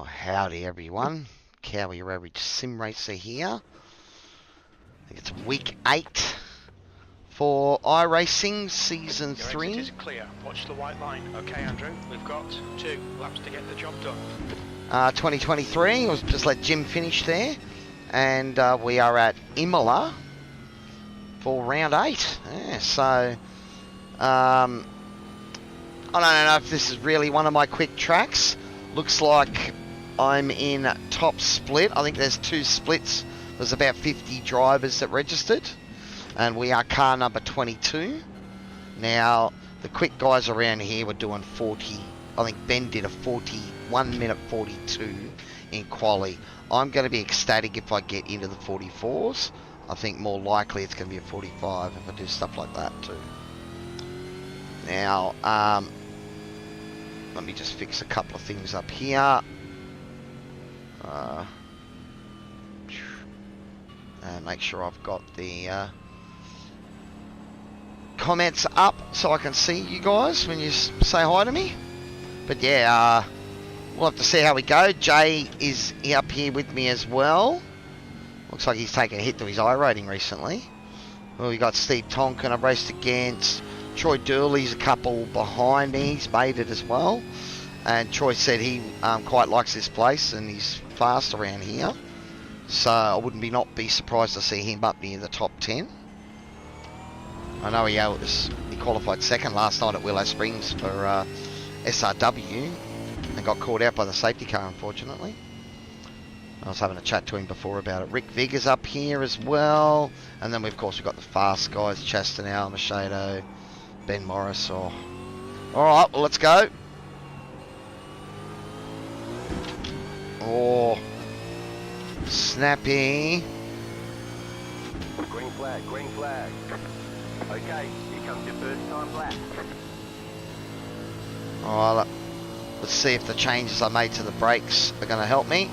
Well, howdy everyone. Cowy, your average sim racer here. I think it's week 8 for iRacing season 3. Your exit is clear. Watch the white line. Okay, Andrew, we've got 2 laps to get the job done. 2023. I'll just let Jim finish there, and we are at Imola for round 8. Yeah, so I don't know if this is really one of my quick tracks. Looks like I'm in top split. I think there's 2 splits. There's about 50 drivers that registered, and we are car number 22. Now, the quick guys around here were doing 40. I think Ben did a 1 minute 42 in quali. I'm going to be ecstatic if I get into the 44s. I think more likely it's going to be a 45 if I do stuff like that too. Now, let me just fix a couple of things up here. And make sure I've got the comments up so I can see you guys when you say hi to me. But yeah, we'll have to see how we go. Jay is up here with me as well. Looks like he's taken a hit to his iRating recently. Well, we got Steve Tonkin I've raced against. Troy Durley's a couple behind me. He's made it as well. And Troy said he quite likes this place and he's fast around here. So I wouldn't be surprised to see him up near the top 10. I know he qualified second last night at Willow Springs for SRW and got caught out by the safety car, unfortunately. I was having a chat to him before about it. Rick Vigor's up here as well. And then, of course, we've got the fast guys, Chastanel, Machado, Ben Morris. All right, well, let's go. Oh, snappy. Green flag, green flag. Okay, here comes your first time lap. Alright, let's see if the changes I made to the brakes are going to help me.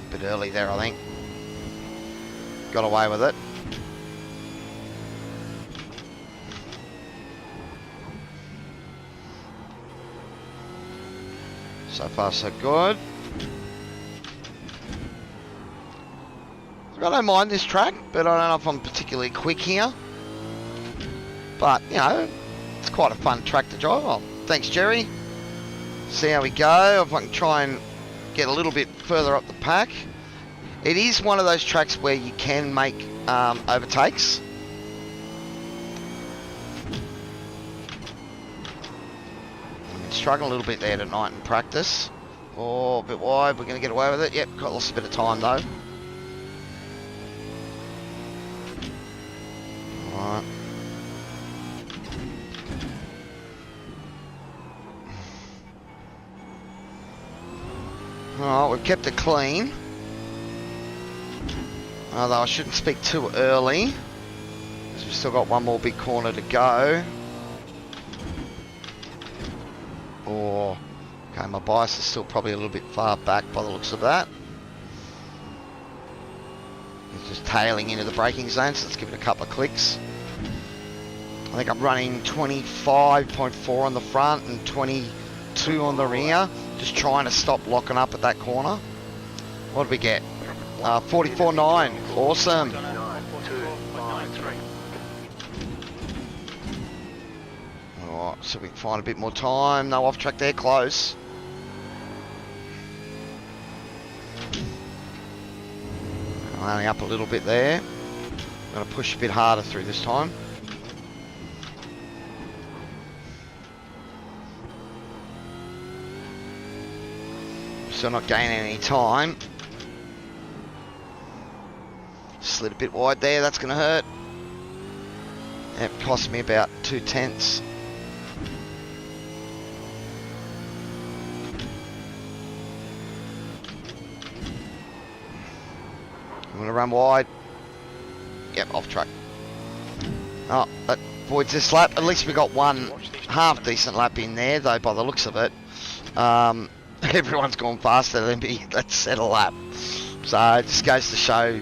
A bit early there, I think. Got away with it. So far so good. I don't mind this track, but I don't know if I'm particularly quick here. But, you know, it's quite a fun track to drive on. Thanks, Jerry. See how we go. If I can try and get a little bit further up the pack. It is one of those tracks where you can make overtakes. Struggling a little bit there tonight in practice. Oh, a bit wide. We're going to get away with it. Yep, got lost a bit of time though. Alright. Alright, we've kept it clean. Although I shouldn't speak too early, because we've still got one more big corner to go. Oh, okay, my bias is still probably a little bit far back by the looks of that. It's just tailing into the braking zone, so let's give it a couple of clicks. I think I'm running 25.4 on the front and 22 on the rear, just trying to stop locking up at that corner. What did we get? 44.9. Awesome. Alright, so we can find a bit more time. No off track there, close. Only up a little bit there. I'm going to push a bit harder through this time. Still not gaining any time. Slid a bit wide there, that's going to hurt. It cost me about 2/10. I'm going to run wide. Yep, off track. Oh, that voids this lap. At least we got one half decent lap in there, though, by the looks of it. Everyone's gone faster than me. Let's set a lap. So it just goes to show,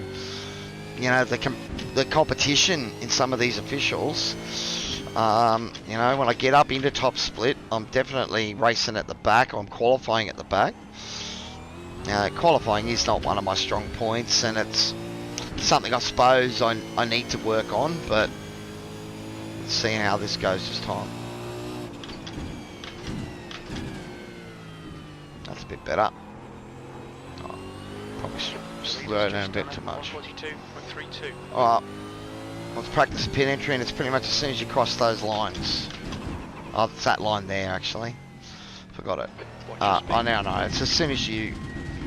you you know, the competition in some of these officials. You know, when I get up into top split, I'm definitely racing at the back. I'm qualifying at the back. Qualifying is not one of my strong points, and it's something I suppose I need to work on, but let's see how this goes this time. That's a bit better. Oh, probably slow down a bit too much. 142.32. Alright, let's practice pit entry, and it's pretty much as soon as you cross those lines. Oh, it's that line there actually. Forgot it. I now know. It's as soon as you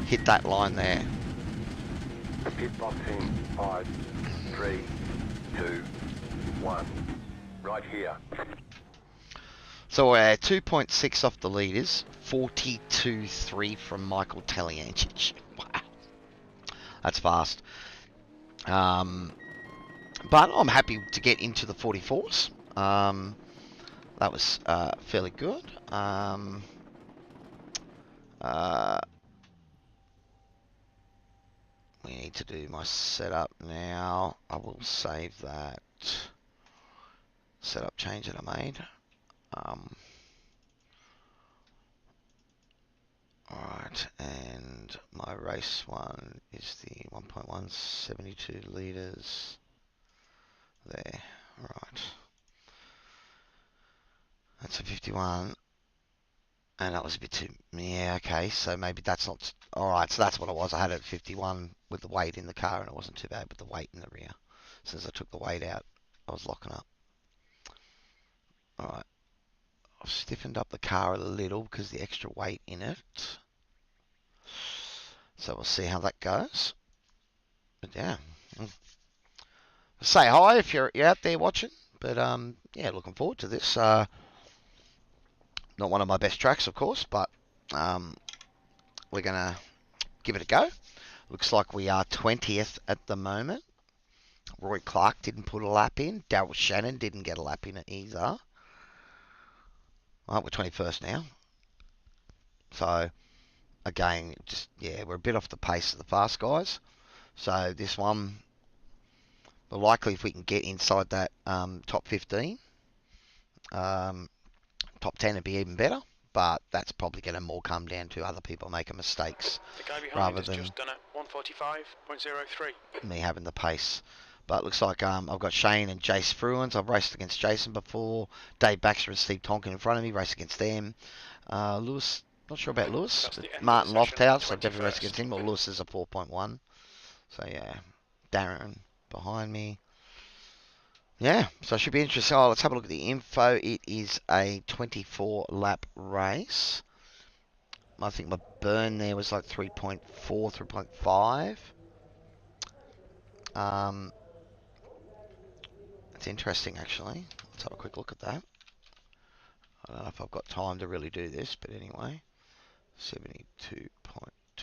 hit that line there. Pit box in 5, 3, 2, 1. Right here. So we're 2.6 off the leaders, 42.3 from Michael Teliancic. Wow, that's fast. But I'm happy to get into the 44s. That was fairly good. We need to do my setup now. I will save that setup change that I made. Alright, and my race one is the 1.1 72 litres. There, right. That's a 51. And that was a bit too... Yeah, okay, so maybe that's not... Alright, so that's what it was. I had it at 51 with the weight in the car, and it wasn't too bad with the weight in the rear. Since I took the weight out, I was locking up. Alright. I've stiffened up the car a little because the extra weight in it. So we'll see how that goes. But yeah. Say hi if you're out there watching. But yeah, looking forward to this. Not one of my best tracks, of course, but we're going to give it a go. Looks like we are 20th at the moment. Roy Clark didn't put a lap in. Darryl Shannon didn't get a lap in it either. Right, we're 21st now. So, again, just, yeah, we're a bit off the pace of the fast guys. So, this one, well, likely if we can get inside that top 15, top 10 would be even better. But that's probably going to more come down to other people making mistakes The guy behind rather has than just done a 145.03. me having the pace. But it looks like I've got Shane and Jace Fruins. I've raced against Jason before. Dave Baxter and Steve Tonkin in front of me. Raced against them. Lewis, not sure about Lewis. Martin Lofthouse, I've definitely raced against him. Well, Lewis is a 4.1. So yeah, Darren behind me. Yeah, so it should be interesting. Oh, let's have a look at the info. It is a 24 lap race. I think my burn there was like 3.4, 3.5. It's interesting, actually. Let's have a quick look at that. I don't know if I've got time to really do this, but anyway. 72.2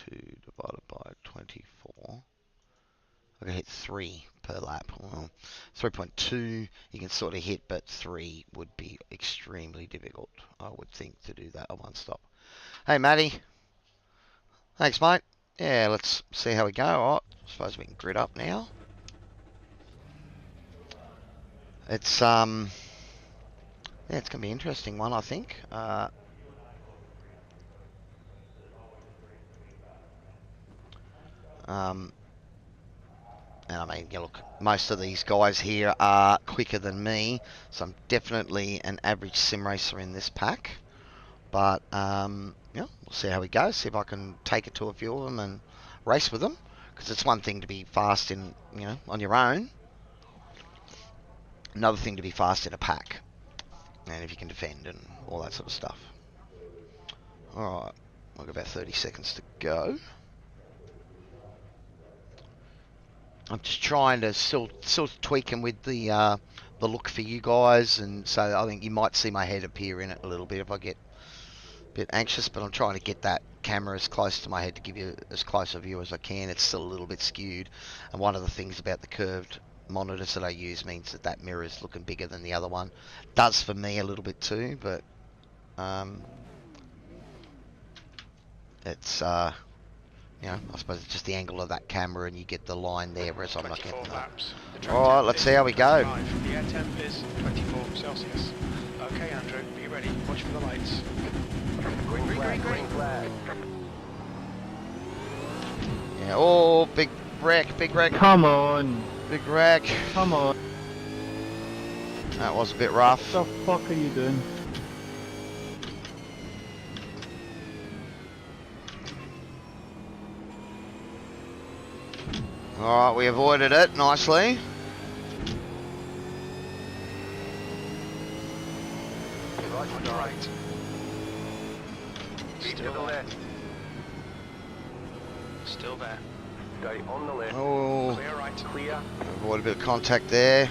divided by 24. I can hit 3 per lap. Well, 3.2 you can sort of hit, but 3 would be extremely difficult, I would think, to do that at one stop. Hey, Matty. Thanks, mate. Yeah, let's see how we go. All right, I suppose we can grid up now. It's yeah, it's gonna be an interesting one, I think. And I mean, yeah, look, most of these guys here are quicker than me, so I'm definitely an average sim racer in this pack. But yeah, we'll see how we go. See if I can take it to a few of them and race with them, because it's one thing to be fast in, you know, on your own. Another thing to be fast in a pack, and if you can defend and all that sort of stuff. Alright, we've got about 30 seconds to go. I'm just trying to still tweaking with the look for you guys, and so I think you might see my head appear in it a little bit if I get a bit anxious, but I'm trying to get that camera as close to my head to give you as close a view as I can. It's still a little bit skewed, and one of the things about the curved monitors that I use means that that mirror is looking bigger than the other one. Does for me a little bit too, but it's you know, I suppose it's just the angle of that camera and you get the line there, whereas I'm not 24 getting that. laps. The track Alright, temp let's is see how we go. 25. The air temp is 24 Celsius. Okay, Andrew, are you ready? Watch for the lights. Green flag, green flag. Yeah, oh, big wreck, big wreck, Come on. big wreck. Come on. That was a bit rough. What the fuck are you doing? Alright, we avoided it nicely. Right to right. Keep to the left. Still there. Stay on the left. Oh, Clear right. Clear. avoid a bit of contact there.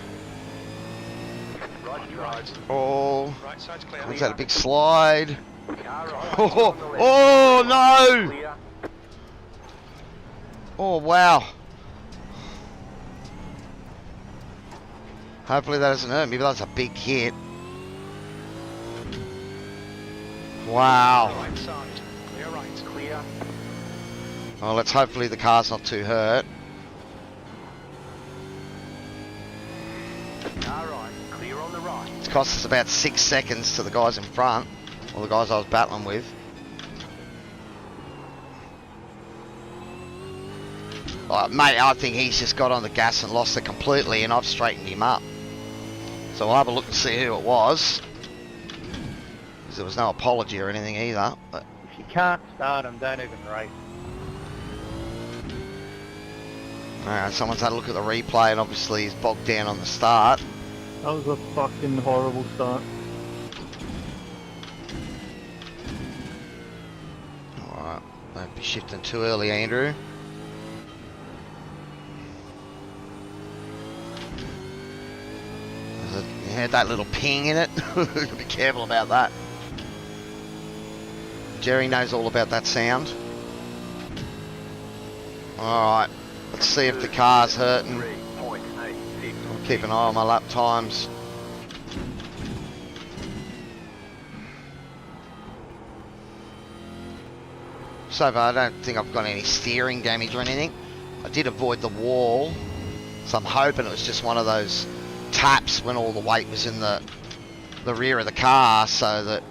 Right to right. Oh, Right side's clear. was that a big slide? Car right. Oh, On the left. oh no! Clear. Oh wow. Hopefully that doesn't hurt me, but that's a big hit. Wow. Right side. Clear right. Clear. Well, let's hopefully the car's not too hurt. Car right. Clear on the right. It's cost us about 6 seconds to the guys in front, or the guys I was battling with. Oh, mate, I think he's just got on the gas and lost it completely, and I've straightened him up. So I'll have a look and see who it was. 'Cause there was no apology or anything either. But If you can't start him, don't even race. alright, someone's had a look at the replay, and obviously he's bogged down on the start. That was a fucking horrible start. Alright, don't be shifting too early, Andrew. You had that little ping in it. Be careful about that. Jerry knows all about that sound. Alright, let's see if the car's hurting. 3.86. I'll keep an eye on my lap times. So far, I don't think I've got any steering damage or anything. I did avoid the wall, so I'm hoping it was just one of those taps when all the weight was in the rear of the car, so that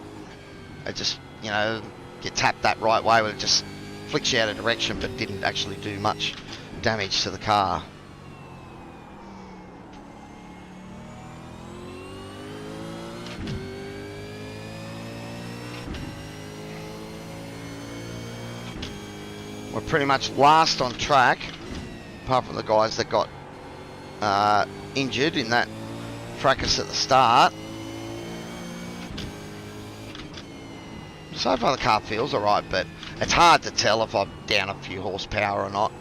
it just, you know, you tap that right way where it just flicks you out of direction, but didn't actually do much damage to the car. We're pretty much last on track, apart from the guys that got injured in that fracas at the start. So far the car feels alright, but it's hard to tell if I'm down a few horsepower or not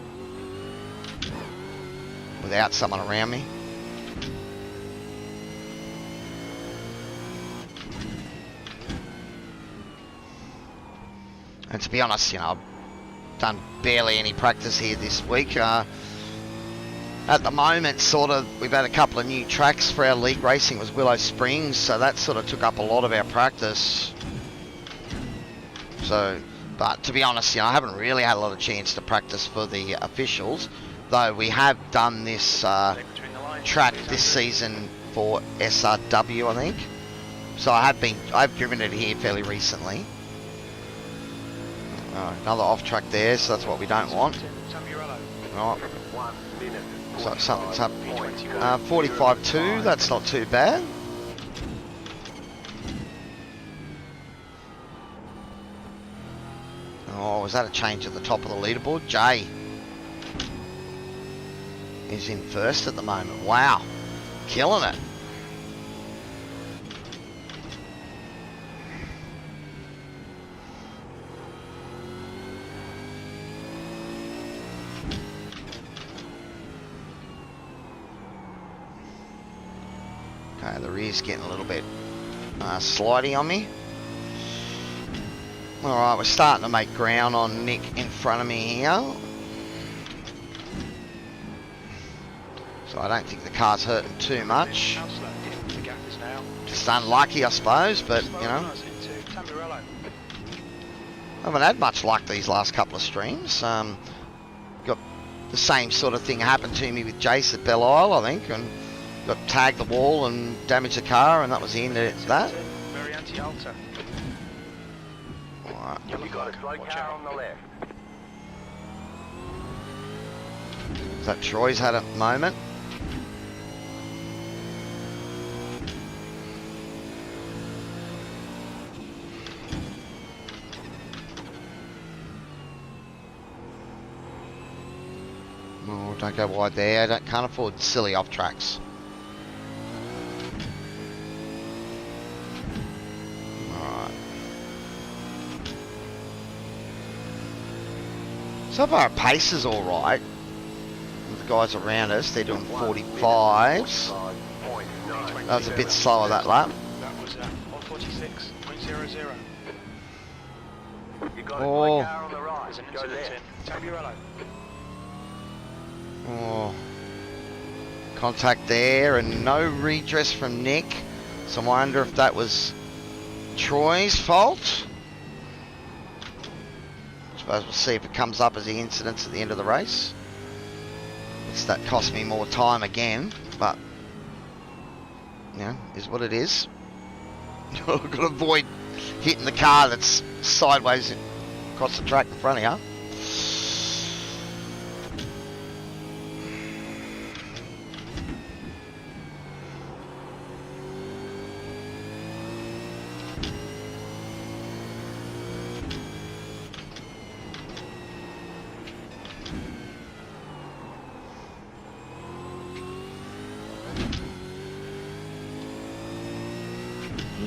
without someone around me. And to be honest, you know, I've done barely any practice here this week. At the moment, sort of, we've had a couple of new tracks for our league racing. It was Willow Springs, so that sort of took up a lot of our practice. So, but to be honest, you know, I haven't really had a lot of chance to practice for the officials, though we have done this track this season for SRW, I think. So I've driven it here fairly recently. Another off track there, so that's what we don't want. Right. 1 minute. So something's up. 45.2, that's not too bad. Oh, was that a change at the top of the leaderboard? Jay is in first at the moment. Wow, killing it. Okay, the rear's getting a little bit slidey on me. Alright, we're starting to make ground on Nick in front of me here. So I don't think the car's hurting too much. Just unlucky, I suppose, but, you know. haven't had much luck these last couple of streams. Got the same sort of thing happened to me with Jace at Belle Isle, I think, and got tagged the wall and damaged the car, and that was the end of that. Very anti-alter. Alright. You got a slow car on the left. Is that Troy's had a moment? Oh, don't go wide there. Can't afford silly off tracks. Alright. So far, our pace is alright. The guys around us, they're doing 45s. That was a bit slower that lap. That was 146.00. You got a Oh. slow car on the right. There's an Go incident left. in Taburello. Oh. Contact there and no redress from Nick. So I wonder if that was Troy's fault. I suppose we'll see if it comes up as the incidents at the end of the race. That cost me more time again, but you know, is what it is. I've got to avoid hitting the car that's sideways across the track in front of you.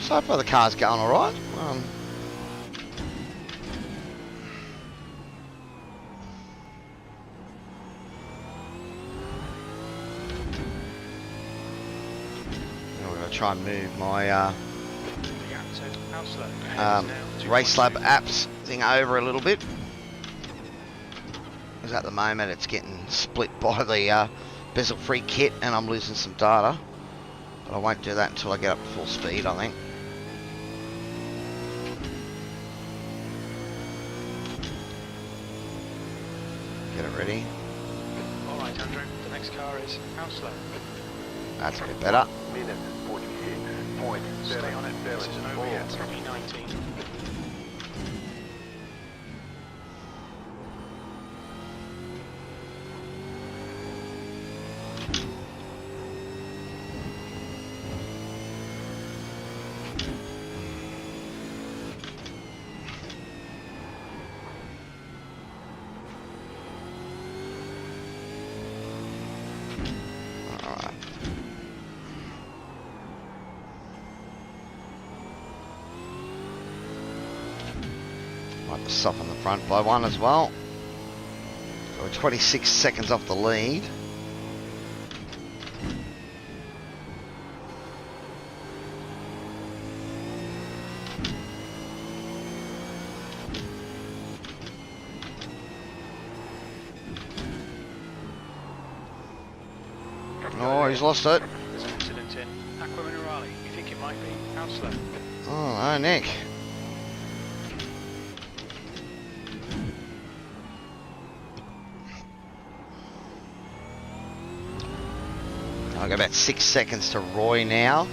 So far the car's going alright. We're going to try and move my Race Lab apps thing over a little bit. Because at the moment it's getting split by the bezel free kit and I'm losing some data. But I won't do that until I get up to full speed, I think. Get it ready. Alright, Andrew, the next car is Hounslow. That's a bit better. Minute 46.7. Stay on it, this is an Oviet E19. Might soften the front by one as well. So we're 26 seconds off the lead. Oh, he's lost it. There's an incident in Aqua Minerale. You think it might be Hounslow? Oh, no, Nick. I've got about 6 seconds to Roy now.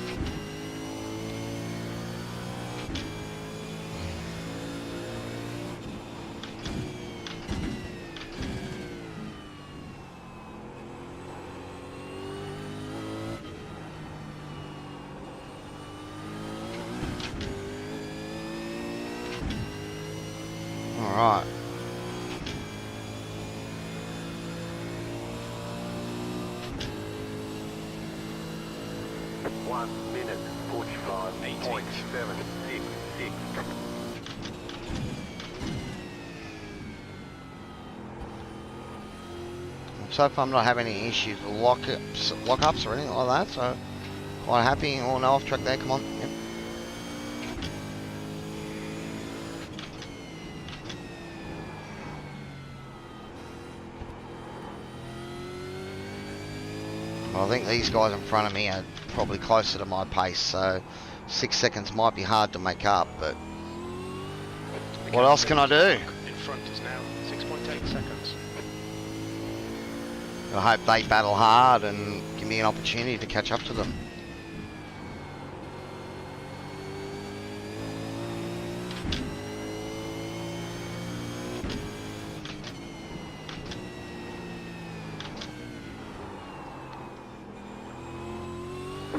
All right. Minute 45.766. So far I'm not having any issues with lockups or anything like that, so quite happy. Oh, no off track there, come on. Yep. Well, I think these guys in front of me are probably closer to my pace, so 6 seconds might be hard to make up, but What else can I do? In front is now 6.8 seconds. I hope they battle hard and give me an opportunity to catch up to them.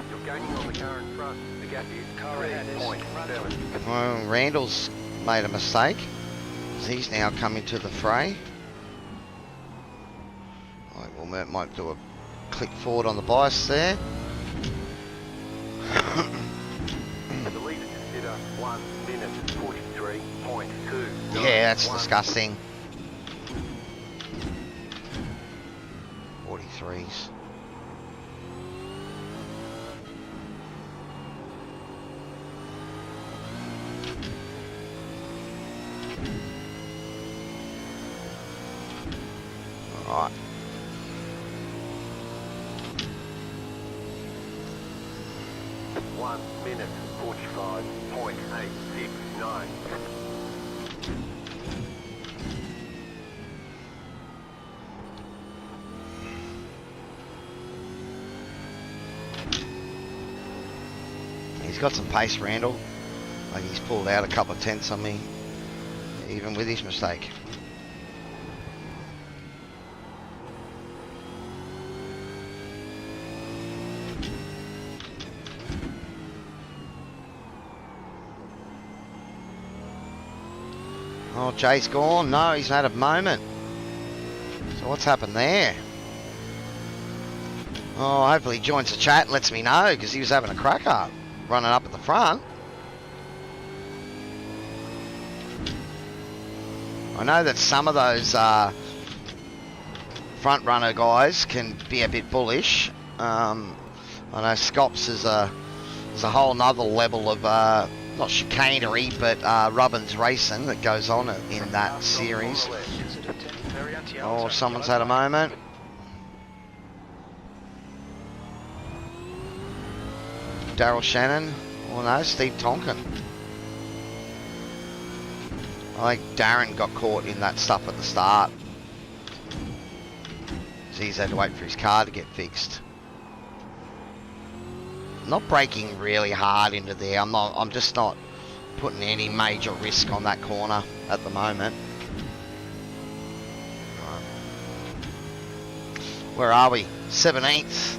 You're gaining on the car in front. The gap is Car ahead is 3.7. Well, Randall's made a mistake. He's now coming to the fray. Right, well, might do a click forward on the bias there. The leader consider 1 minute 43.2. Yeah, that's disgusting. 43s. Alright. One minute 45.869. He's got some pace, Randall. Like he's pulled out a couple of tenths on me, even with his mistake. Oh, Jay's gone. No, he's had a moment. So what's happened there? Oh, hopefully he joins the chat and lets me know, because he was having a cracker running up at the front. I know that some of those front runner guys can be a bit bullish. I know Scops is a whole nother level of not chicanery, but Robbins racing that goes on in that series. Oh, someone's had a moment. Daryl Shannon. Oh no, Steve Tonkin. I think Darren got caught in that stuff at the start. So he's had to wait for his car to get fixed. Not braking really hard into there. I'm just not putting any major risk on that corner at the moment. Where are we? 17th.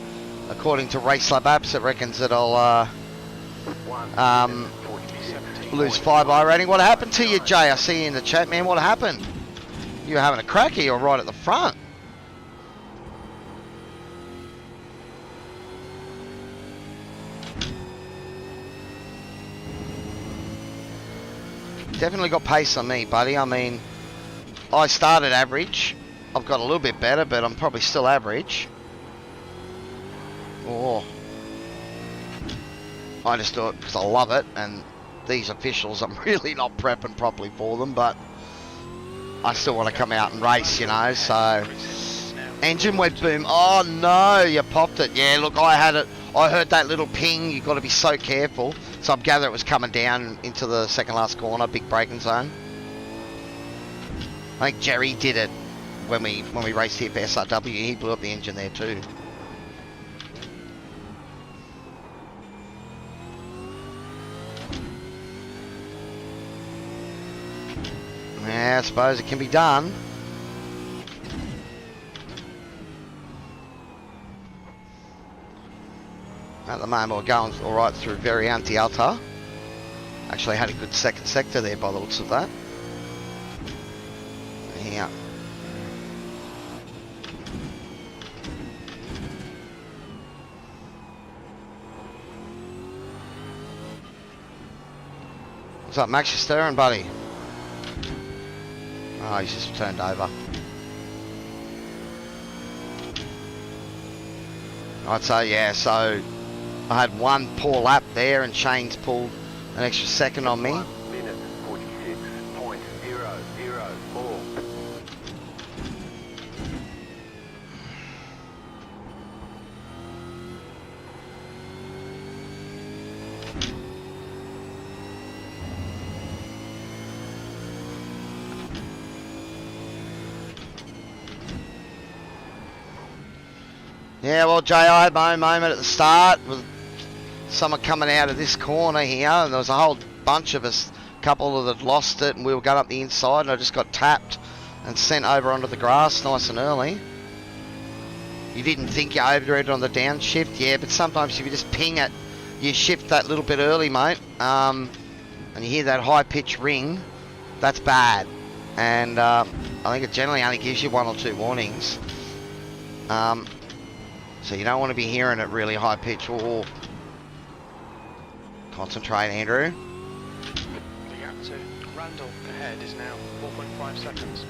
According to Race Lab apps, it reckons that I'll lose 5 iRating. What happened to you, Jay? I see you in the chat, man. What happened? You were having a cracky or right at the front? Definitely got pace on me, buddy. I mean, I started average. I've got a little bit better, but I'm probably still average. Oh. I just do it because I love it, and these officials, I'm really not prepping properly for them, but I still want to come out and race, you know, so... Engine went boom. Oh, no, you popped it. Yeah, look, I had it. I heard that little ping. You've got to be so careful. So I'm gathering it was coming down into the second last corner, big braking zone. I think Jerry did it when we raced here for SRW. He blew up the engine there too. Yeah, I suppose it can be done. At the moment we're going alright through Variante Alta. Actually had a good second sector there by the looks of that. Here. What's up, Max? You stirring, buddy? Oh, he's just turned over. I'd say, yeah, so I had one poor lap there and Shane's pulled an extra second on me. 1 minute 46.004. Yeah, well, Jay, I had my own moment at the start with someone coming out of this corner here, and there was a whole bunch of us, a couple that had lost it, and we were going up the inside, and I just got tapped and sent over onto the grass nice and early. You didn't think you overed on the downshift, yeah, but sometimes if you just ping it, you shift that little bit early, mate, and you hear that high-pitched ring, that's bad. And I think it generally only gives you 1 or 2 warnings. So you don't want to be hearing it really high pitch. Or concentrate, Andrew. The gap to Randall ahead is now 4.5 seconds.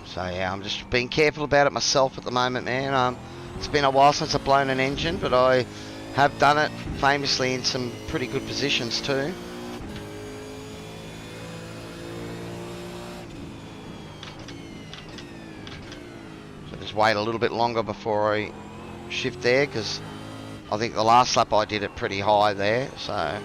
So yeah, I'm just being careful about it myself at the moment, man. It's been a while since I've blown an engine, but I have done it famously in some pretty good positions too. So just wait a little bit longer before I shift there, because I think the last lap I did it pretty high there, so.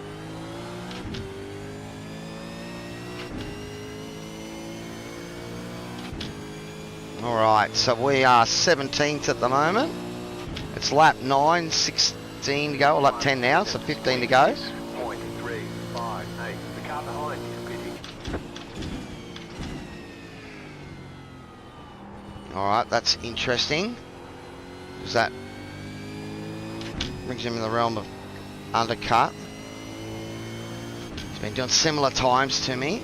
Alright, so we are 17th at the moment. It's lap 9, 16 to go, or lap 10 now, so 15 to go. 0.358. The car behind is pitting. Alright, that's interesting, because that brings him in the realm of undercut. He's been doing similar times to me.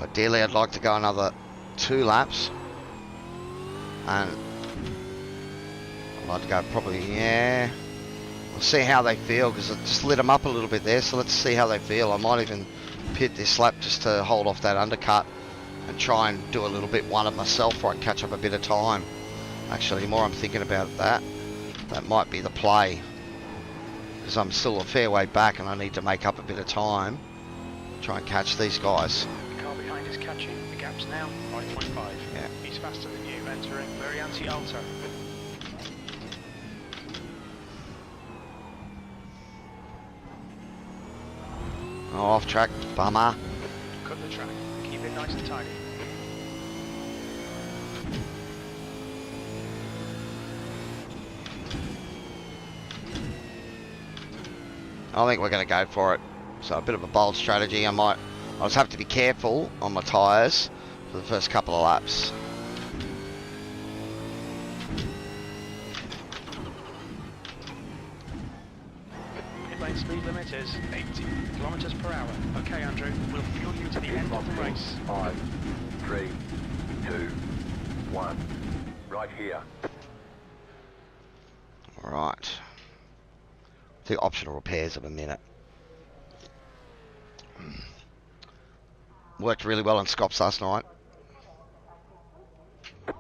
Ideally, I'd like to go another 2 laps, and I'd like to go probably, yeah, we'll see how they feel, because I just lit them up a little bit there, so let's see how they feel. I might even pit this lap just to hold off that undercut and try and do a little bit one of myself before I catch up a bit of time. Actually, the more I'm thinking about that might be the play, because I'm still a fair way back and I need to make up a bit of time, try and catch these guys. Is catching. The gap's now 5.5. Yeah. He's faster than you, entering very anti-alto. Oh, off track, bummer. Cut the track. Keep it nice and tidy. I think we're going to go for it. So a bit of a bold strategy. I'll just have to be careful on my tyres for the first couple of laps. Pit lane speed limit is 80 kilometers per hour. Okay, Andrew, we'll fuel you to the end of the race. 5, 3, 2, 1. Right here. Alright. The optional repairs of a minute. Worked really well on Scops last night.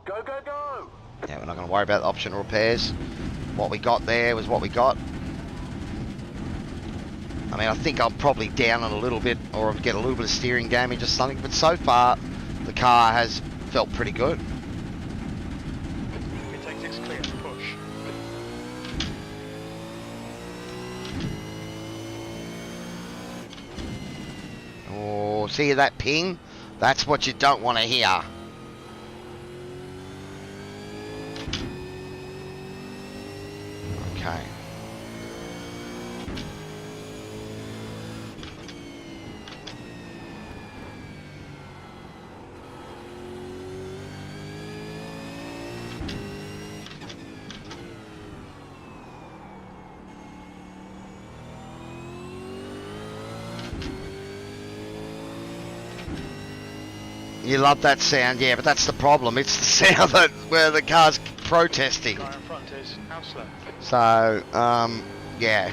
Go, go, go! Yeah, we're not going to worry about the optional repairs. What we got there was what we got. I mean, I think I'm probably down on a little bit, or get a little bit of steering damage or something, but so far the car has felt pretty good. It takes its clear. Push. Oh, see that ping? That's what you don't want to hear. Okay. You love that sound, yeah, but that's the problem. It's the sound that where the car's protesting. The guy in front is Hausler. So, yeah.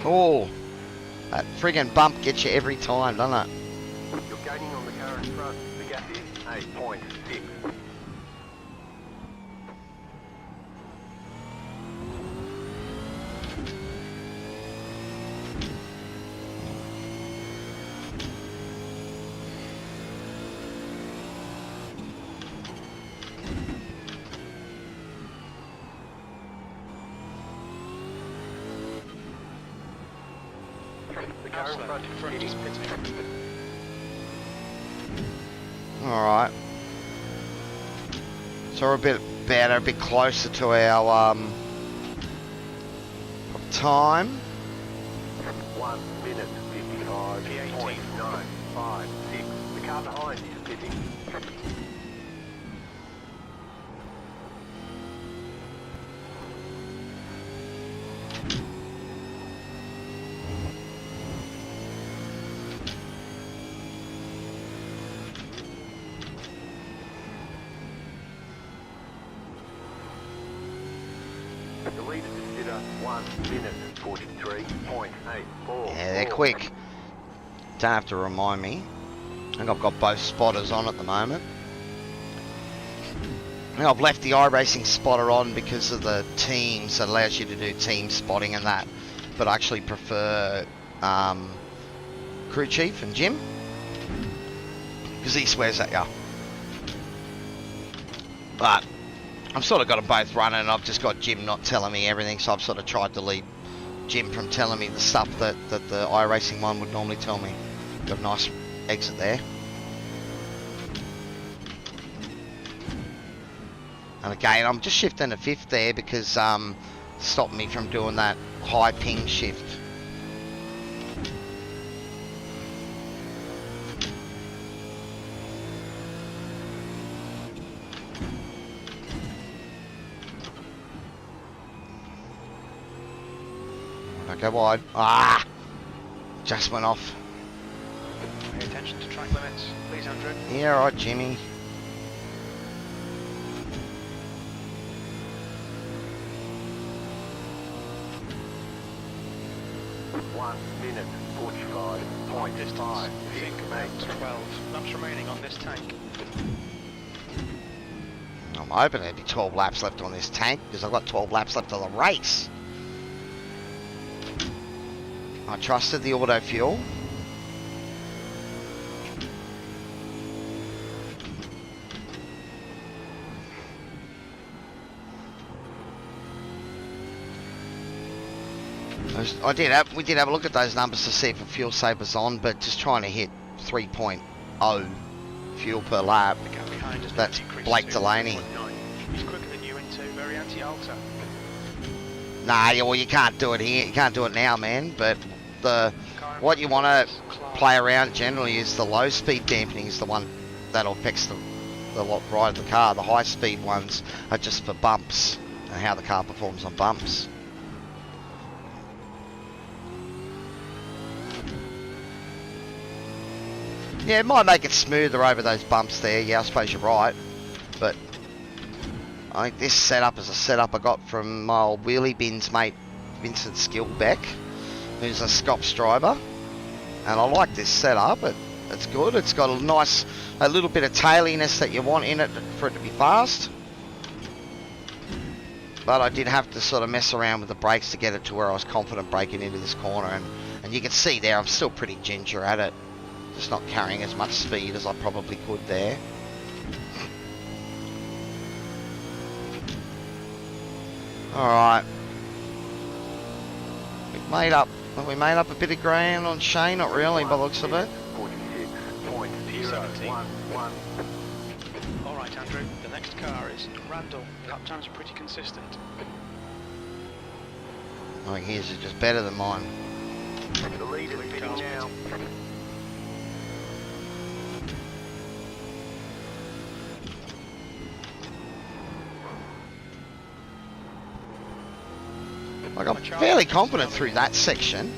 Oh, that friggin' bump gets you every time, doesn't it? You're gaining on the car in front. The gap is 8.6. The car in front is pitting. Alright. So we're a bit better, a bit closer to our time. 1 minute 55.956. The car behind is pitting. The leader is at 1 minute 43.84. Yeah, they're quick. Don't have to remind me. I think I've got both spotters on at the moment. Now I've left the iRacing spotter on because of the teams. It allows you to do team spotting and that. But I actually prefer crew chief and Jim, because he swears at you. But I've sort of got them both running, and I've just got Jim not telling me everything, so I've sort of tried to lead Jim from telling me the stuff that the iRacing one would normally tell me. Got a nice exit there. And again, I'm just shifting to 5th there because stopped me from doing that high ping shift. Go wide. Ah! Just went off. Pay attention to track limits, please, Andrew. Yeah, all right, Jimmy. One minute 45.5. Distance, think about 12 laps remaining on this tank. I'm hoping there'd be 12 laps left on this tank because I've got 12 laps left of the race. I trusted the auto fuel. We did have a look at those numbers to see if a fuel save was on, but just trying to hit 3.0 fuel per lap. The gap behind us That's decreased Blake to Delaney. 1.9. He's quicker than you into very anti-alta. Nah, yeah, well, you can't do it here. You can't do it now, man. But what you want to play around generally is the low speed dampening is the one that affects the ride of the car. The high speed ones are just for bumps and how the car performs on bumps. Yeah, it might make it smoother over those bumps there. Yeah, I suppose you're right. But I think this setup is a setup I got from my old wheelie bins mate, Vincent Skillbeck, who's a Scops driver. And I like this setup. It's good. It's got a little bit of tailiness that you want in it for it to be fast. But I did have to sort of mess around with the brakes to get it to where I was confident braking into this corner. And you can see there, I'm still pretty ginger at it. Just not carrying as much speed as I probably could there. Alright. We made up a bit of ground on Shane, not really by the looks of it. 46.011. Alright, Andrew, the next car is Randall. Lap times are pretty consistent. I think his is just better than mine. The lead is pitting now. Like, I'm fairly confident through that section.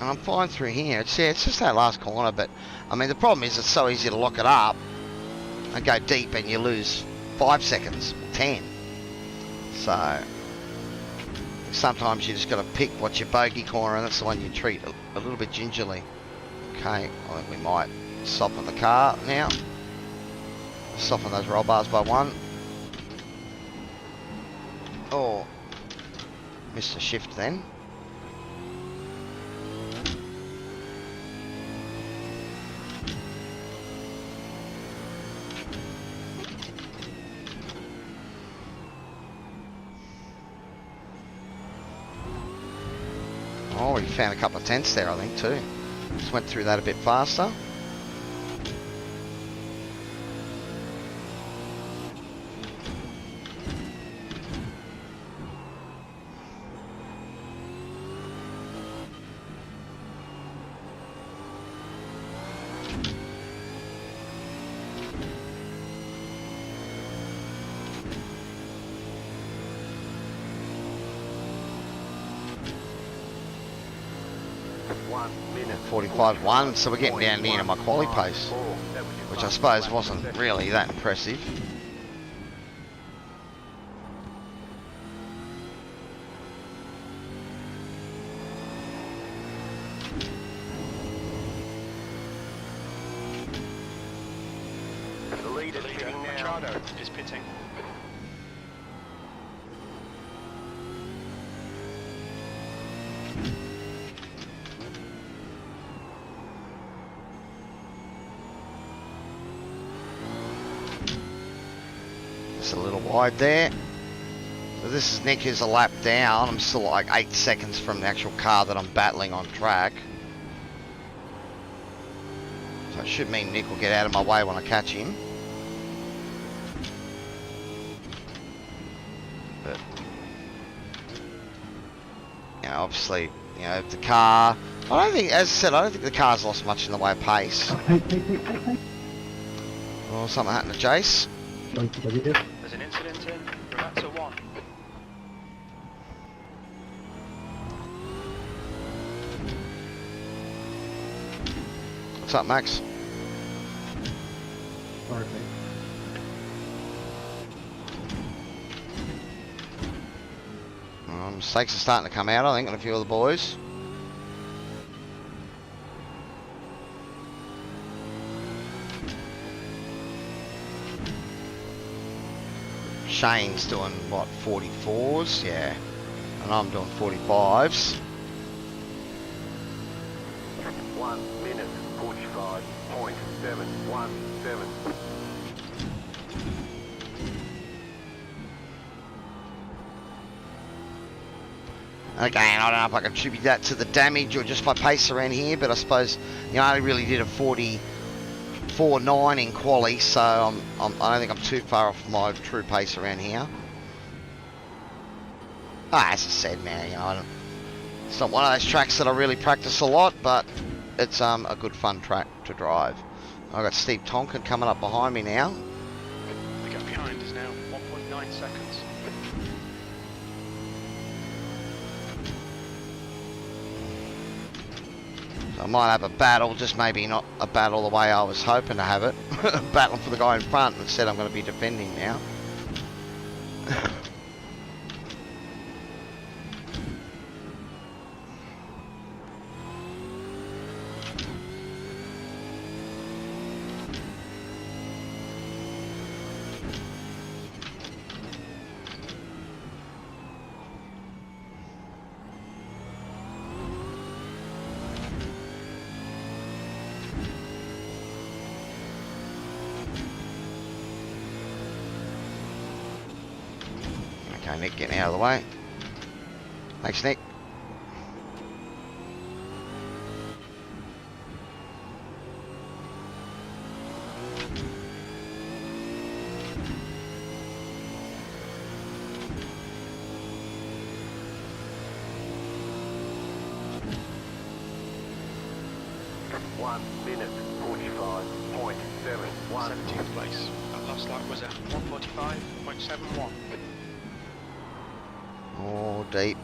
And I'm fine through here. It's just that last corner, but I mean the problem is it's so easy to lock it up and go deep and you lose 5 seconds, 10. So sometimes you just got to pick what's your bogey corner, and that's the one you treat a little bit gingerly. Okay, I think we might soften the car now. Soften those roll bars by 1. Oh, missed a shift then. already found a couple of tenths there, I think, too. Just went through that a bit faster. One minute. 45.1, so we're getting down near to my quali pace, which I suppose wasn't really that impressive. The leader pitting now. Machado is pitting. Just a little wide there. So this is Nick, who's a lap down. I'm still like 8 seconds from the actual car that I'm battling on track. So it should mean Nick will get out of my way when I catch him. But, you know, obviously, you know, the car... I don't think, as I said, I don't think the car's lost much in the way of pace. Well, something happened to Jace. There's an incident in. You're back to 1. What's up, Max? Mistakes are starting to come out, I think, on a few of the boys. Shane's doing, what, 44s? Yeah. And I'm doing 45s. 1 minute, 45.717. Again, I don't know if I can attribute that to the damage or just my pace around here, but I suppose, you know, I really did a 44.9 in quali, so I don't think I'm too far off my true pace around here. As I said, man, you know, it's not one of those tracks that I really practice a lot, but it's a good fun track to drive. I've got Steve Tonkin coming up behind me now. The gap behind is now 1.9 seconds. So I might have a battle, just maybe not a battle the way I was hoping to have it. Battling for the guy in front, instead I'm going to be defending now. Okay, Nick getting out of the way. Thanks, Nick. One minute, 45.717. 17th place. That last lap was at 145.71. Oh, deep.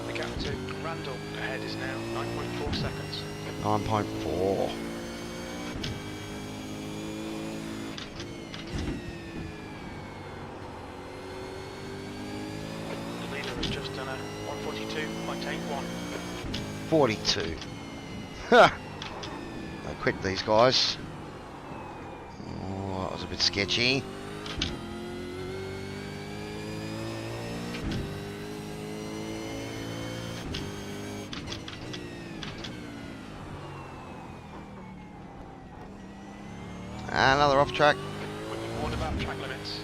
The gap to Randall ahead is now 9.4 seconds. 9.4. The leader has just done a 142.81. 42. They're quick, these guys. bit sketchy. Another off track. We've been warned about track limits.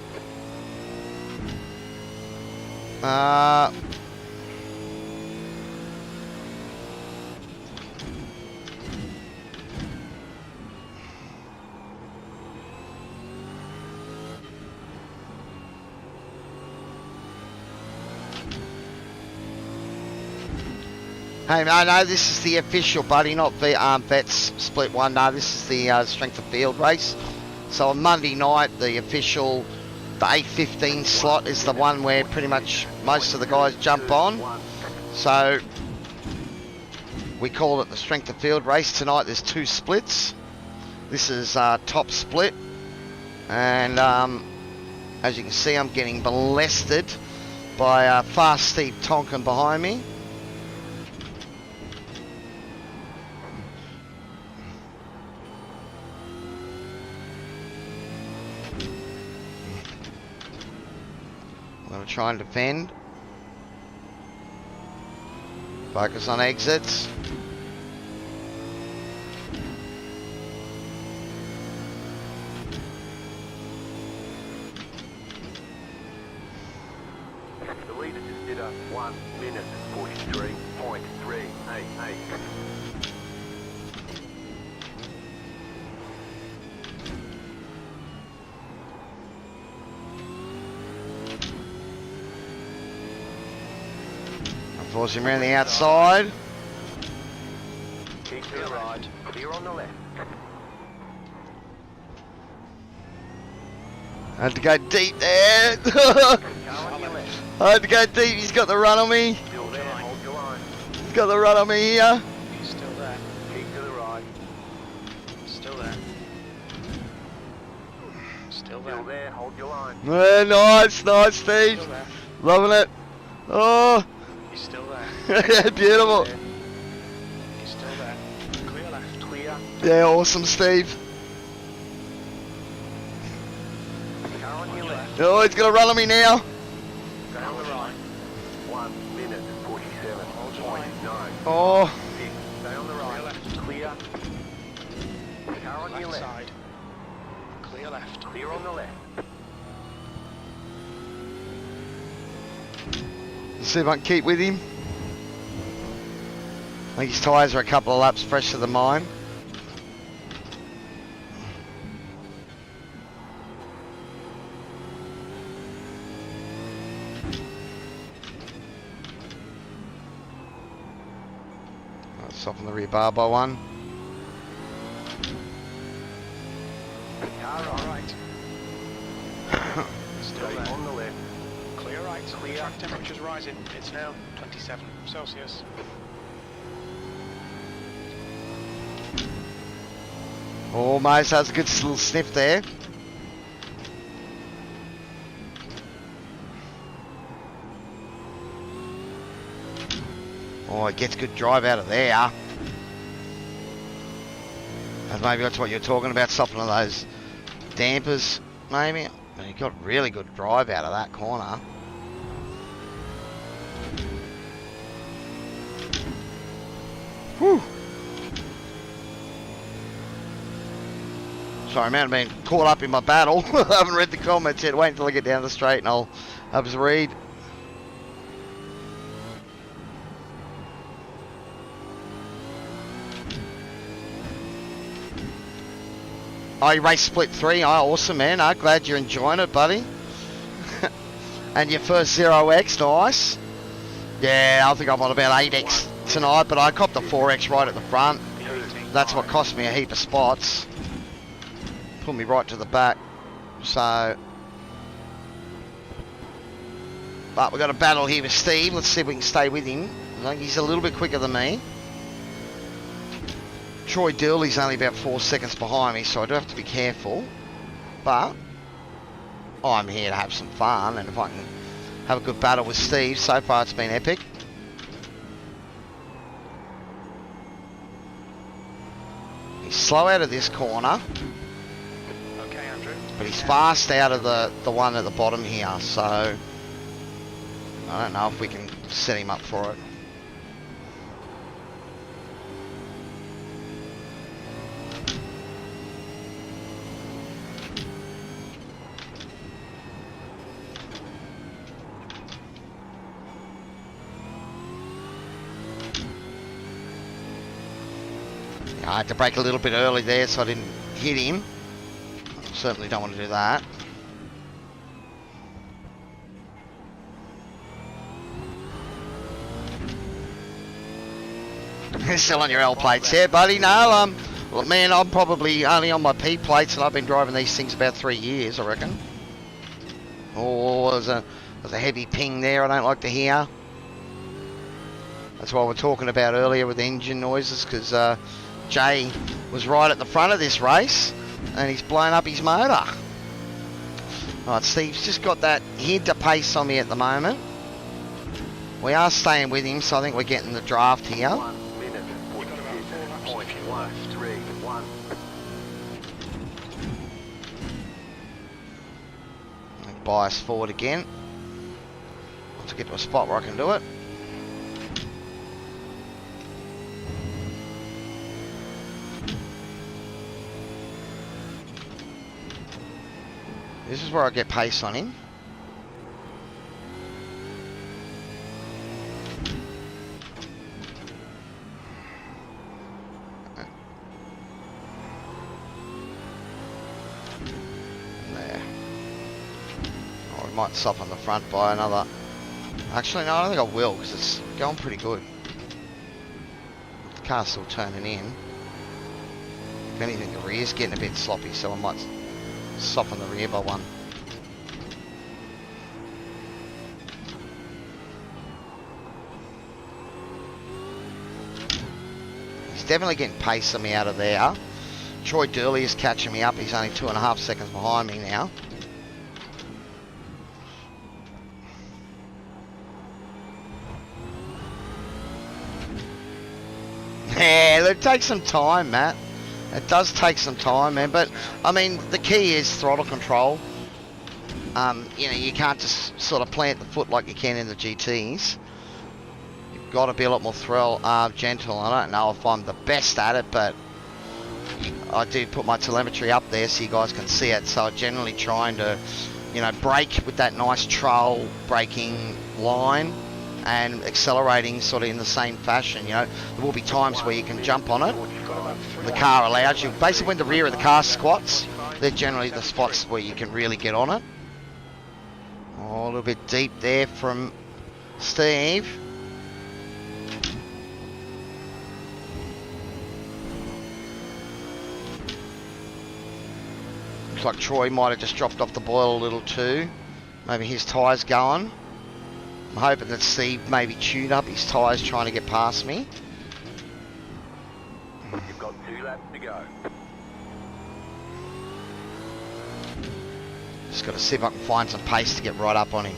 Hey, no, this is the official, buddy, not Vet's split one. No, this is the strength of field race. So on Monday night, the official, the 8:15 slot is the one where pretty much most of the guys jump on. So we call it the strength of field race. Tonight there's 2 splits. This is top split. And as you can see, I'm getting molested by fast Steve Tonkin behind me. I'm going to try and defend. Focus on exits. The leader just did a 1 minute 43.388. Force him around the outside. Keep to the right. Clear on the left. I had to go deep there. Car on your left. I had to go deep. He's got the run on me. Still there. Hold your line. He's got the run on me here. He's still there. Keep to the right. Still there. Still Still there. there. Hold your line. Yeah, nice, Steve. Still there. Loving it. Oh, He's still there. beautiful. He's still there. Clear left. Clear. Yeah, awesome, Steve. Car on your left. Oh, he's got a run on me now. Stay on the right. 1 minute 47.9. Oh, Stay on the Clear right. left. Clear. Car on your Left left. side. Clear left. Clear on the left. let's see if I can keep with him. I think his tyres are a couple of laps fresher than mine. Let's soften the rear bar by 1. Car All on. right. Still Stay there. on the left. Clear right. Clear. Track temperature's rising. It's now 27 Celsius. Almost has a good little sniff there. Oh, it gets good drive out of there. And maybe that's what you're talking about, softening those dampers, maybe. And he got really good drive out of that corner. Whew. Sorry, man, I've been caught up in my battle. I haven't read the comments yet. Wait until I get down the straight and I'll have a read. Oh, you raced split 3. Oh, awesome, man. I'm glad you're enjoying it, buddy. And your first 0x, nice. Yeah, I think I'm on about 8x tonight, but I copped the 4x right at the front. That's what cost me a heap of spots. Put me right to the back. So, but we've got a battle here with Steve. Let's see if we can stay with him. I think he's a little bit quicker than me. Troy Durley's only about 4 seconds behind me, so I do have to be careful. But I'm here to have some fun, and if I can have a good battle with Steve, so far it's been epic. He's slow out of this corner. Okay, Andrew. Andrew. But he's fast out of the one at the bottom here, so I don't know if we can set him up for it. I had to brake a little bit early there so I didn't hit him. Certainly don't want to do that. Still on your L plates there, buddy? No, well, man, I'm probably only on my P plates and I've been driving these things about 3 years, I reckon. Oh, there's a heavy ping there I don't like to hear. That's what we were talking about earlier with engine noises, because Jay was right at the front of this race and he's blown up his motor. Alright, Steve's just got that head to pace on me at the moment. We are staying with him, so I think we're getting the draft here. 1 minute, 46.131. Bias forward again. To get to a spot where I can do it. This is where I get pace on him. There. Oh, we might soften the front by another. Actually, no, I don't think I will, because it's going pretty good. The car's still turning in. If anything, the rear's getting a bit sloppy, so I might soften the rear by one. He's definitely getting pace on me out of there. Troy Durley is catching me up. He's only 2.5 seconds behind me now. Yeah, it takes some time, Matt. It does take some time, man, but I mean the key is throttle control. You know, you can't just sort of plant the foot like you can in the GTs. You've got to be a lot more gentle. I don't know if I'm the best at it, but I do put my telemetry up there so you guys can see it. So I'm generally trying to, you know, brake with that nice trail braking line and accelerating sort of in the same fashion. You know, there will be times where you can jump on it. The car allows you. Basically, when the rear of the car squats, they're generally the spots where you can really get on it. Oh, a little bit deep there from Steve. Looks like Troy might have just dropped off the boil a little too. Maybe his tyre's going. I'm hoping that Steve maybe tuned up his tyres trying to get past me. You've got 2 laps to go. Just got to see if I can find some pace to get right up on him.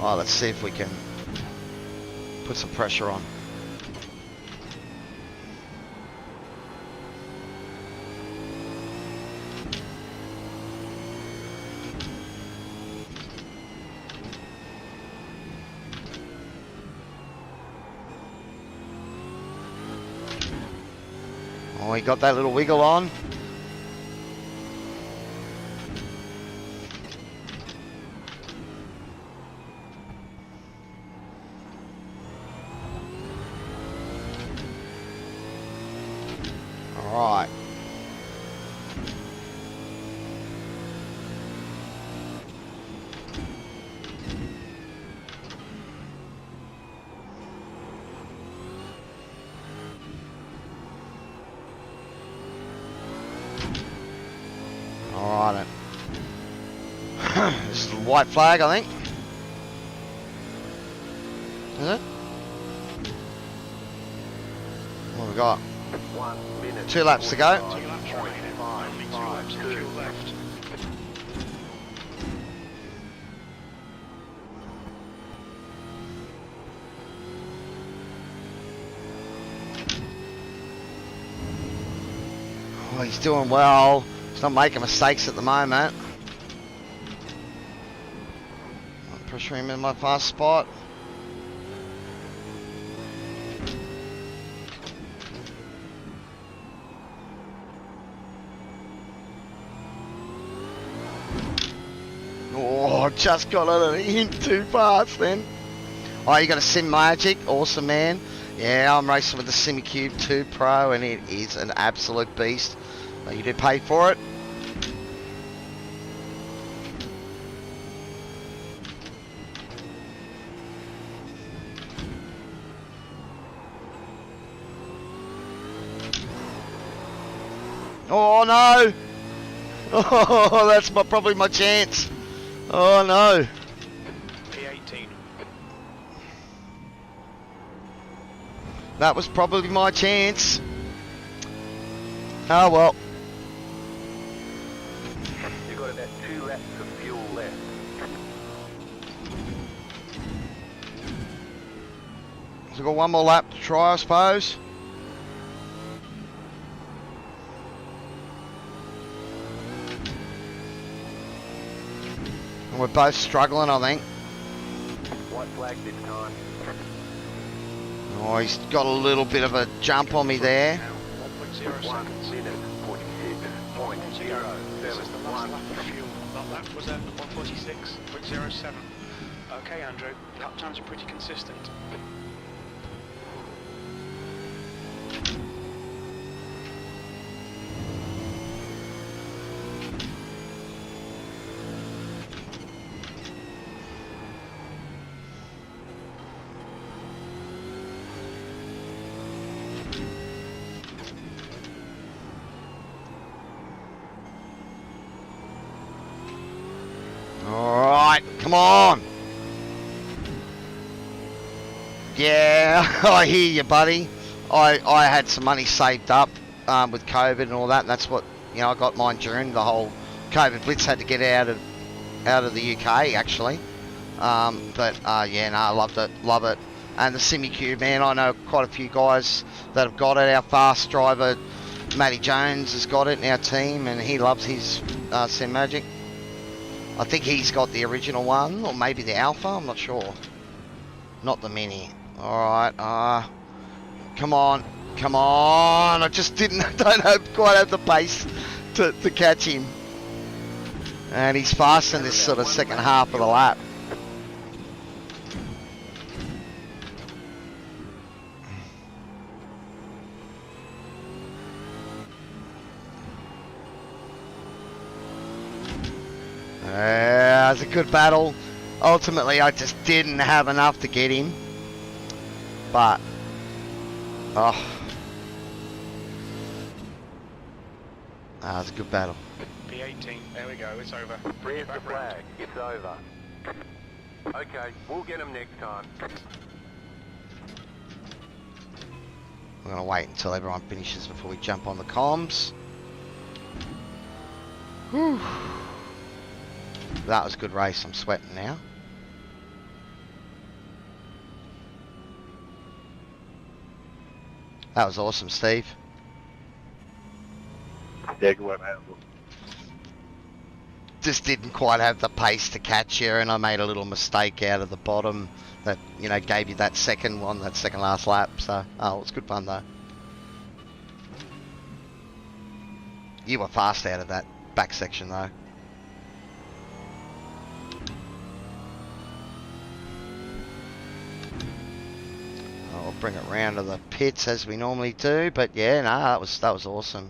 Oh, let's see if we can put some pressure on. Oh, he got that little wiggle on. All right. Alright then. This is a white flag, I think. Is it? What have we got? 1 minute. 2 laps to go. 2 laps remaining. Only 2 laps of fuel left. Oh, he's doing well. He's not making mistakes at the moment. Pressure him in my fast spot. Oh, just got it in too fast then. Oh, you got a Sim Magic. Awesome, man. Yeah, I'm racing with the SimiCube 2 Pro, and it is an absolute beast. You do pay for it. Oh no! Oh, that's probably my chance. Oh no! P18. That was probably my chance. Oh well. You've got about 2 laps of fuel left. So we've got one more lap to try, I suppose. And we're both struggling, I think. White flag this time. Oh, he's got a little bit of a jump on me there. Now, 1.0 1 seconds. minute, This is the last 46.07. lap of fuel. That lap was at 146.07. Okay, Andrew. Lap times are pretty consistent. Alright, come on. Yeah, I hear you, buddy. I had some money saved up with COVID and all that, and that's what, you know, I got mine during the whole COVID blitz. Had to get out of the UK, actually. Yeah, no, I loved it, love it. And the SimiCube, man, I know quite a few guys that have got it. Our fast driver, Matty Jones, has got it in our team, and he loves his Sim Magic. I think he's got the original one, or maybe the Alpha, I'm not sure. Not the Mini. Alright, come on, come on. I just don't quite have the pace to catch him. And he's fast in this sort of second half of the lap. Yeah, it was a good battle. Ultimately, I just didn't have enough to get him. But, oh. That was a good battle. P18. There we go. It's over. Raise the Back round. flag. It's over. Okay, we'll get them next time. We're going to wait until everyone finishes before we jump on the comms. Whew. That was a good race. I'm sweating now. That was awesome, Steve. Yeah, good work, mate. Just didn't quite have the pace to catch you, and I made a little mistake out of the bottom that, you know, gave you that second one, that second last lap. So, oh, it was good fun though. You were fast out of that back section though. I'll bring it round to the pits as we normally do, but yeah, no, that was awesome.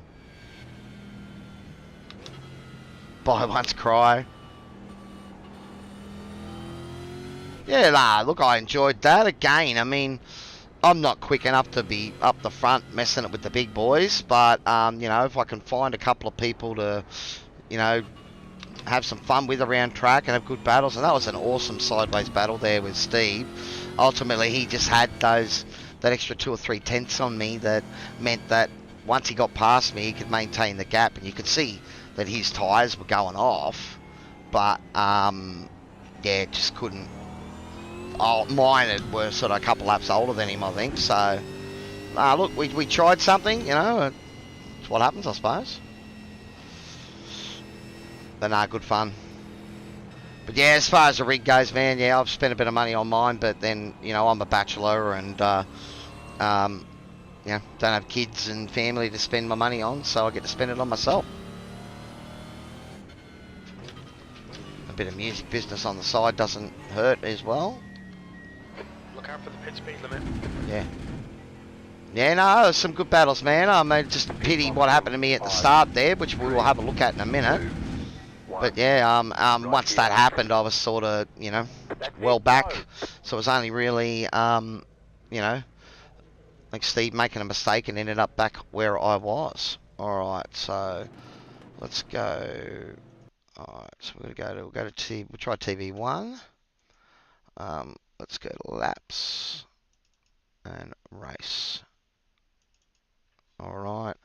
Buy once, cry. Yeah, nah, look, I enjoyed that. Again, I mean, I'm not quick enough to be up the front messing it with the big boys, but, you know, if I can find a couple of people to, you know, have some fun with around track and have good battles, and that was an awesome sideways battle there with Steve. Ultimately, he just had that extra 2 or 3 tenths on me that meant that once he got past me, he could maintain the gap, and you could see that his tyres were going off, but yeah, just couldn't. Oh, mine were sort of a couple laps older than him, I think. So, look, we tried something, you know. It's what happens, I suppose. But nah, good fun. But yeah, as far as the rig goes, man, yeah, I've spent a bit of money on mine, but then, you know, I'm a bachelor and, you know, don't have kids and family to spend my money on, so I get to spend it on myself. A bit of music business on the side doesn't hurt as well. Look out for the pit speed limit. Yeah. Yeah, no, some good battles, man. I mean, just pity what happened to me at the start there, which we will have a look at in a minute. But yeah, once that happened, I was sort of, you know, well back. So it was only really, you know, like Steve making a mistake and ended up back where I was. All right, so let's go. All right, so we'll go to T. We'll try TV1. Let's go to laps and race. All right.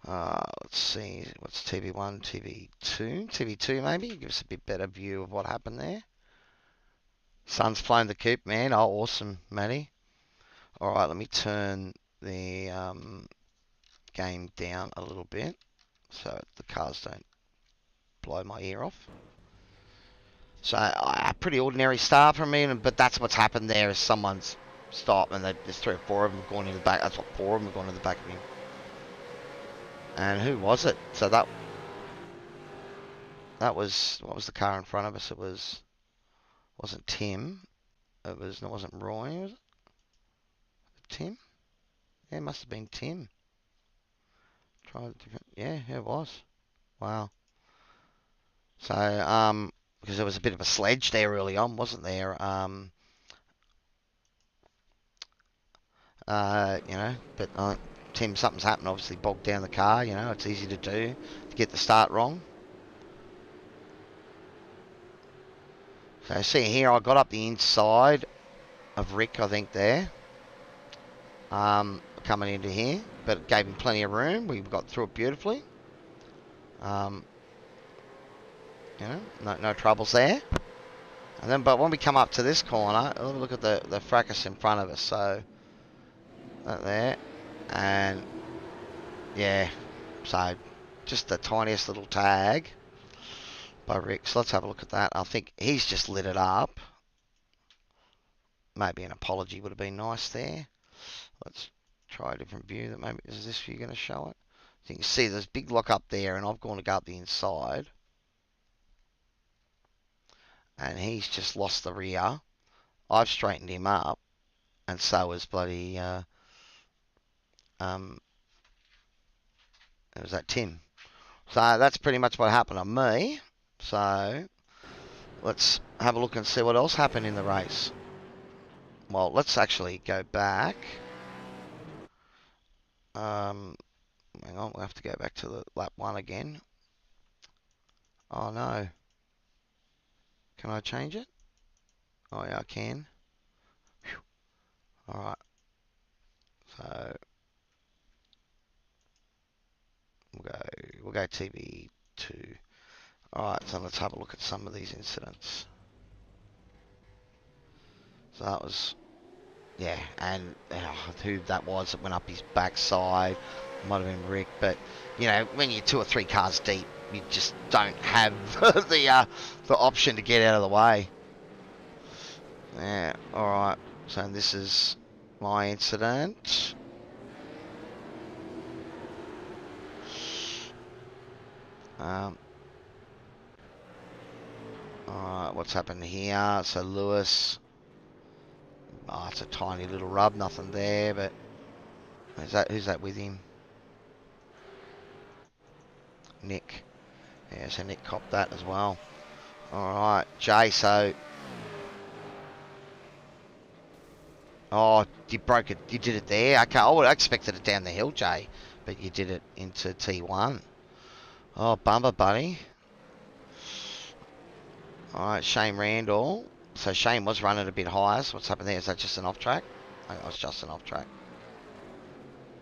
Let's see, what's TV1, TV2? TV2 maybe? Give us a bit better view of what happened there. Sun's flown the coop, man. Oh, awesome, Matty. Alright, let me turn the game down a little bit so the cars don't blow my ear off. So, a pretty ordinary start from me, but that's what's happened there is someone's stopped and there's 3 or 4 of them going in the back. That's what 4 of them are going to the back of him. And who was it? So that was, what was the car in front of us? It wasn't Tim. It wasn't Roy, was it? Tim? Yeah, it must have been Tim. Yeah, it was. Wow. So, because there was a bit of a sledge there early on, wasn't there? You know, but Tim, something's happened. Obviously, bogged down the car. You know, it's easy to do to get the start wrong. So see here, I got up the inside of Rick, I think there. Coming into here, but it gave him plenty of room. We got through it beautifully. You know, no troubles there. And then, but when we come up to this corner, look at the fracas in front of us. So that there, and yeah, so just the tiniest little tag by Rick. So let's have a look at that. I think he's just lit it up. Maybe an apology would have been nice there. Let's try a different view. That maybe is this view going to show it? So you can see there's a big lock up there, and I've gone to go up the inside, and he's just lost the rear. I've straightened him up, and so has bloody it was that Tim. So that's pretty much what happened to me. So let's have a look and see what else happened in the race. Well, let's actually go back. Hang on, we'll have to go back to the lap 1 again. Oh no. Can I change it? Oh yeah, I can. Alright. So we'll go TV2. Alright, so let's have a look at some of these incidents. So that was, yeah, and who that was that went up his backside. Might have been Rick, but you know, when you're 2 or 3 cars deep, you just don't have the option to get out of the way. Yeah, alright, so this is my incident. Alright, what's happened here? So Lewis, oh, it's a tiny little rub, nothing there, but who's that with him? Nick. Yeah, so Nick copped that as well. Alright, Jay, so... Oh, you broke it. You did it there. Okay, I would have expected it down the hill, Jay, but you did it into T1. Oh, bummer, buddy. Alright, Shane Randall. So Shane was running a bit higher. So what's happened there? Is that just an off track? I think it was just an off track.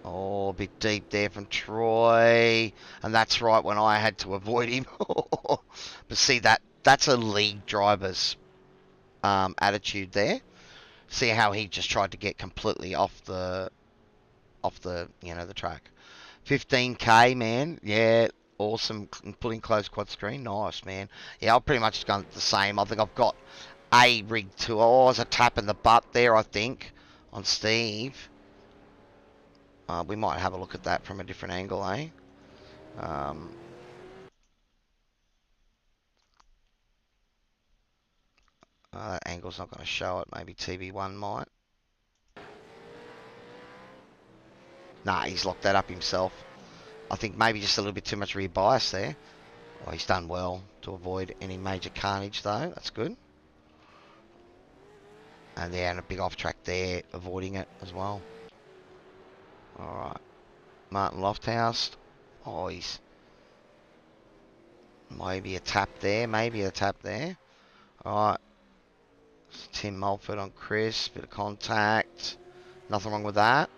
Oh, a bit deep there from Troy. And that's right when I had to avoid him. But see, that's a league driver's attitude there. See how he just tried to get completely off the you know, the track. 15k, man. Yeah, Awesome. Pulling close quad screen. Nice, man. Yeah, I've pretty much gone the same. I think I've got a rig to. Oh, there's a tap in the butt there, I think, on Steve. We might have a look at that from a different angle, eh? That angle's not going to show it. Maybe TV1 might. Nah, he's locked that up himself. I think maybe just a little bit too much rear bias there. Oh, he's done well to avoid any major carnage, though. That's good. And yeah, and a big off track there, avoiding it as well. Alright. Martin Lofthouse. Oh, he's... Maybe a tap there. Maybe a tap there. Alright. Tim Mulford on Chris. Bit of contact. Nothing wrong with that.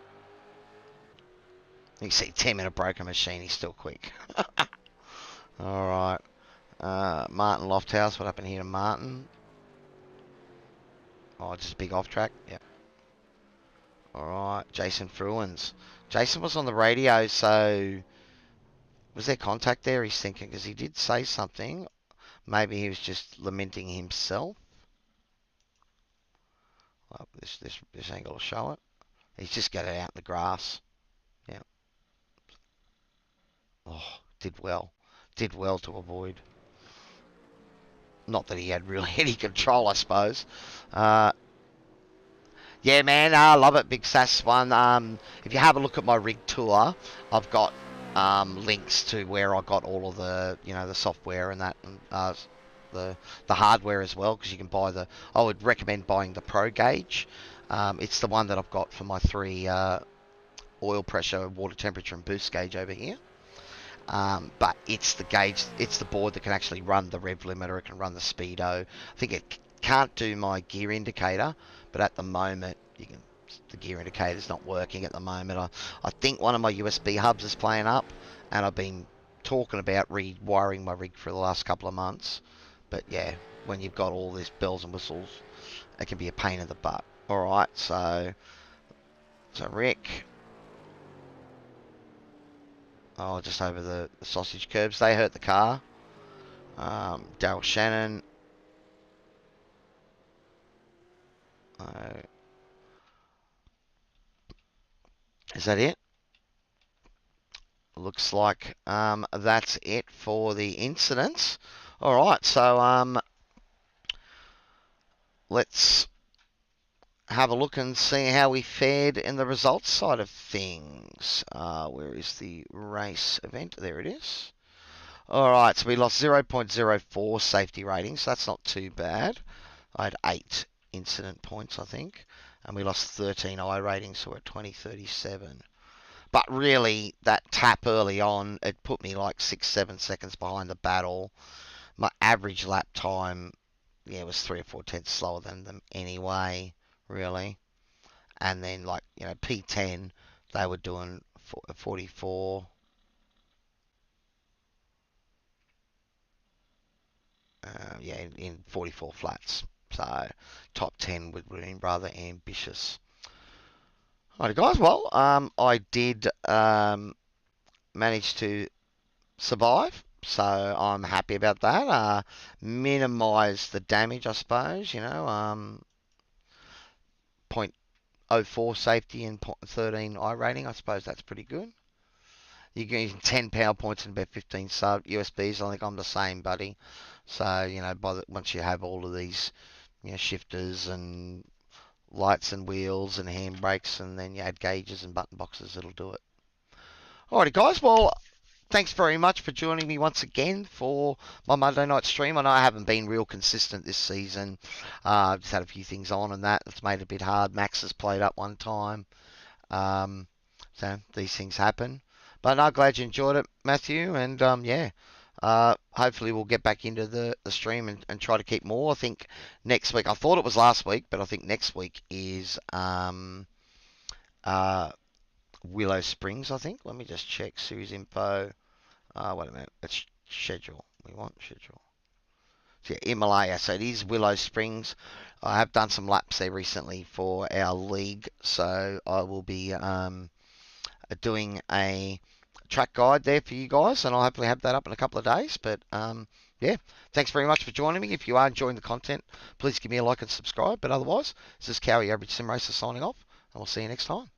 You can see Tim in a broken machine. He's still quick. Alright. Martin Lofthouse. What happened here to Martin? Oh, just a big off track. Yep. Alright. Jason Fruins. Jason was on the radio, so... Was there contact there? He's thinking, because he did say something. Maybe he was just lamenting himself. Well, this angle will show it. He's just got it out in the grass. Yeah. Oh, did well. Did well to avoid. Not that he had really any control, I suppose. Yeah, man, I love it. Big Sass one. If you have a look at my rig tour, I've got links to where I got all of the, the software and that, and the hardware as well, because you can buy the. I would recommend buying the Pro Gauge. It's the one that I've got for my 3 oil pressure, water temperature, and boost gauge over here. But it's the gauge, it's the board that can actually run the rev limiter, it can run the speedo. I think it can't do my gear indicator, but at the moment, the gear indicator's not working at the moment. I think one of my USB hubs is playing up, and I've been talking about rewiring my rig for the last couple of months. But yeah, when you've got all these bells and whistles, it can be a pain in the butt. Alright, so Rick. Oh, just over the sausage curbs. They hurt the car. Daryl Shannon. Is that it? Looks like that's it for the incidents. Alright, so let's have a look and see how we fared in the results side of things. Where is the race event? There it is. Alright, so we lost 0.04 safety rating, so that's not too bad. I had 8 incident points, I think. And we lost 13 iRatings, so we're at 2037. But really, that tap early on, it put me like 6-7 seconds behind the battle. My average lap time, yeah, was 3 or 4 tenths slower than them anyway, really. And then, like, P10, they were doing 44. Yeah, in 44 flats. So, top 10 would have been rather ambitious. Alright, guys. Well, I did manage to survive, so I'm happy about that. Minimise the damage, I suppose. 0.04 safety and 0.13 iRating. I suppose that's pretty good. You're getting 10 power points and about 15 sub USBs. I think I'm the same, buddy. So, once you have all of these, shifters and lights and wheels and handbrakes, and then you add gauges and button boxes, it'll do it. Alrighty, guys. Well, thanks very much for joining me once again for my Monday night stream. I know I haven't been real consistent this season. Just had a few things on and that's made it a bit hard. Max has played up one time. So these things happen. But I'm glad you enjoyed it, Matthew. And yeah, hopefully we'll get back into the stream and try to keep more. I think next week, I thought it was last week, but I think next week is Willow Springs, I think. Let me just check series info. Wait a minute. It's schedule. We want schedule. So yeah, Imola. So it is Willow Springs. I have done some laps there recently for our league, so I will be doing a track guide there for you guys, and I'll hopefully have that up in a couple of days. But yeah, thanks very much for joining me. If you are enjoying the content, please give me a like and subscribe. But otherwise, this is Cowy, Average Sim Racer, signing off, and we'll see you next time.